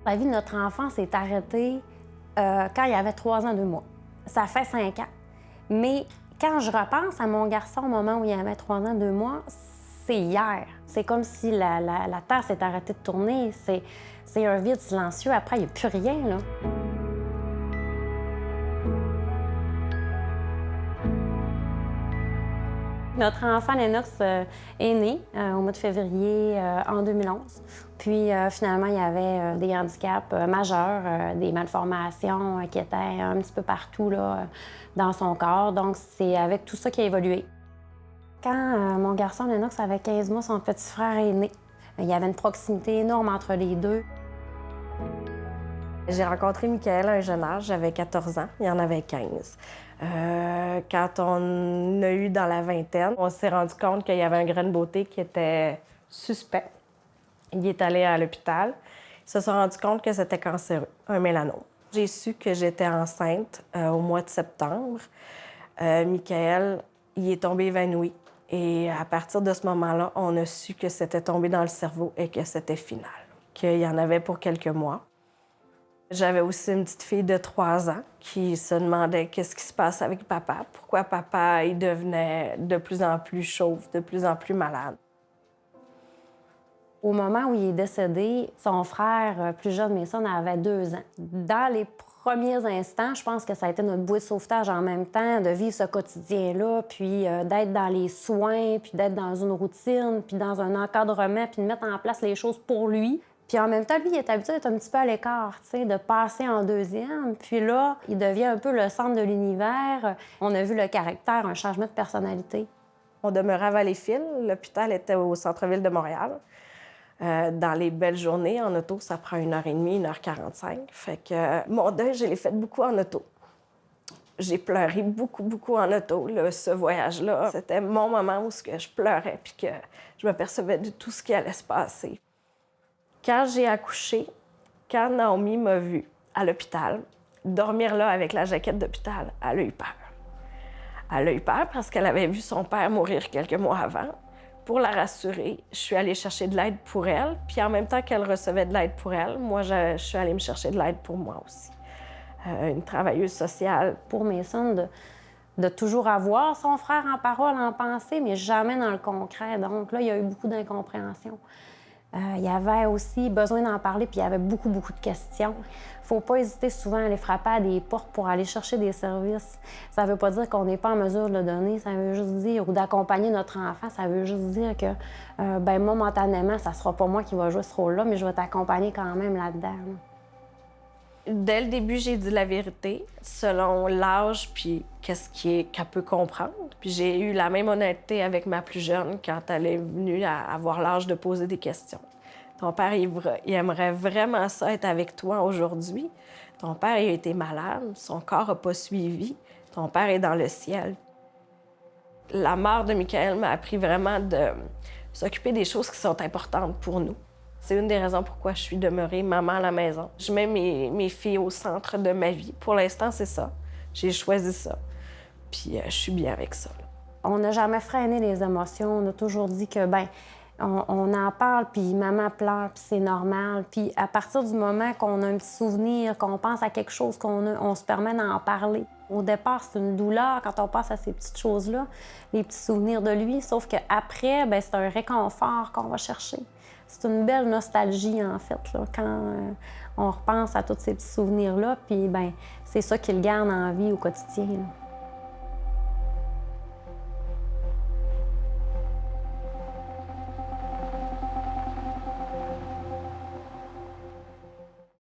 La vie de notre enfant s'est arrêtée quand il avait 3 ans, 2 mois. Ça fait 5 ans. Mais quand je repense à mon garçon au moment où il avait 3 ans, 2 mois, c'est hier. C'est comme si la Terre s'est arrêtée de tourner. C'est un vide silencieux. Après, il n'y a plus rien, là. Notre enfant Lennox est né au mois de février en 2011. Puis finalement, il y avait des handicaps majeurs, des malformations qui étaient un petit peu partout là, dans son corps. Donc, c'est avec tout ça qu'il a évolué. Quand mon garçon Lennox avait 15 mois, son petit frère est né. Il y avait une proximité énorme entre les deux. J'ai rencontré Michael à un jeune âge, j'avais 14 ans, il en avait 15. Quand on a eu dans la vingtaine, on s'est rendu compte qu'il y avait un grain de beauté qui était suspect. Il est allé à l'hôpital. Ils se sont rendus compte que c'était cancéreux, un mélanome. J'ai su que j'étais enceinte au mois de septembre. Michael, il est tombé évanoui. Et à partir de ce moment-là, on a su que c'était tombé dans le cerveau et que c'était final, qu'il y en avait pour quelques mois. J'avais aussi une petite fille de 3 ans qui se demandait qu'est-ce qui se passe avec papa, pourquoi papa il devenait de plus en plus chauve, de plus en plus malade. Au moment où il est décédé, son frère plus jeune, mais ça, on avait 2 ans. Dans les premiers instants, je pense que ça a été notre bouée de sauvetage en même temps, de vivre ce quotidien-là, puis d'être dans les soins, puis d'être dans une routine, puis dans un encadrement, puis de mettre en place les choses pour lui. Puis en même temps, lui, il est habitué d'être un petit peu à l'écart, tu sais, de passer en deuxième. Puis là, il devient un peu le centre de l'univers. On a vu le caractère, un changement de personnalité. On demeurait à Valleyfield. L'hôpital était au centre-ville de Montréal. Dans les belles journées, en auto, ça prend 1h30, 1h45. Fait que mon deuil, je l'ai fait beaucoup en auto. J'ai pleuré beaucoup, beaucoup en auto. Là, ce voyage-là, c'était mon moment où je pleurais puis que je m'apercevais de tout ce qui allait se passer. Quand j'ai accouché, quand Naomi m'a vue à l'hôpital, dormir là avec la jaquette d'hôpital, elle a eu peur. Elle a eu peur parce qu'elle avait vu son père mourir quelques mois avant. Pour la rassurer, je suis allée chercher de l'aide pour elle. Puis en même temps qu'elle recevait de l'aide pour elle, moi, je suis allée me chercher de l'aide pour moi aussi. Une travailleuse sociale. Pour mes sons, de toujours avoir son frère en parole, en pensée, mais jamais dans le concret. Donc là, il y a eu beaucoup d'incompréhension. Il y avait aussi besoin d'en parler, puis il y avait beaucoup, beaucoup de questions. Il ne faut pas hésiter souvent à aller frapper à des portes pour aller chercher des services. Ça ne veut pas dire qu'on n'est pas en mesure de le donner, ça veut juste dire, ou d'accompagner notre enfant, ça veut juste dire que, momentanément, ça ne sera pas moi qui va jouer ce rôle-là, mais je vais t'accompagner quand même là-dedans. Dès le début, j'ai dit la vérité, selon l'âge puis qu'elle peut comprendre. Puis j'ai eu la même honnêteté avec ma plus jeune quand elle est venue à avoir l'âge de poser des questions. Ton père, il aimerait vraiment ça être avec toi aujourd'hui. Ton père, il a été malade, son corps n'a pas suivi. Ton père est dans le ciel. La mort de Michael m'a appris vraiment de s'occuper des choses qui sont importantes pour nous. C'est une des raisons pourquoi je suis demeurée maman à la maison. Je mets mes filles au centre de ma vie. Pour l'instant, c'est ça. J'ai choisi ça. Puis je suis bien avec ça. Là. On n'a jamais freiné les émotions. On a toujours dit que, on en parle, puis maman pleure, puis c'est normal. Puis à partir du moment qu'on a un petit souvenir, qu'on pense à quelque chose, on se permet d'en parler. Au départ, c'est une douleur quand on pense à ces petites choses-là, les petits souvenirs de lui. Sauf qu'après, c'est un réconfort qu'on va chercher. C'est une belle nostalgie, en fait, là, quand on repense à tous ces petits souvenirs-là. Puis, c'est ça qui le garde en vie au quotidien. Là.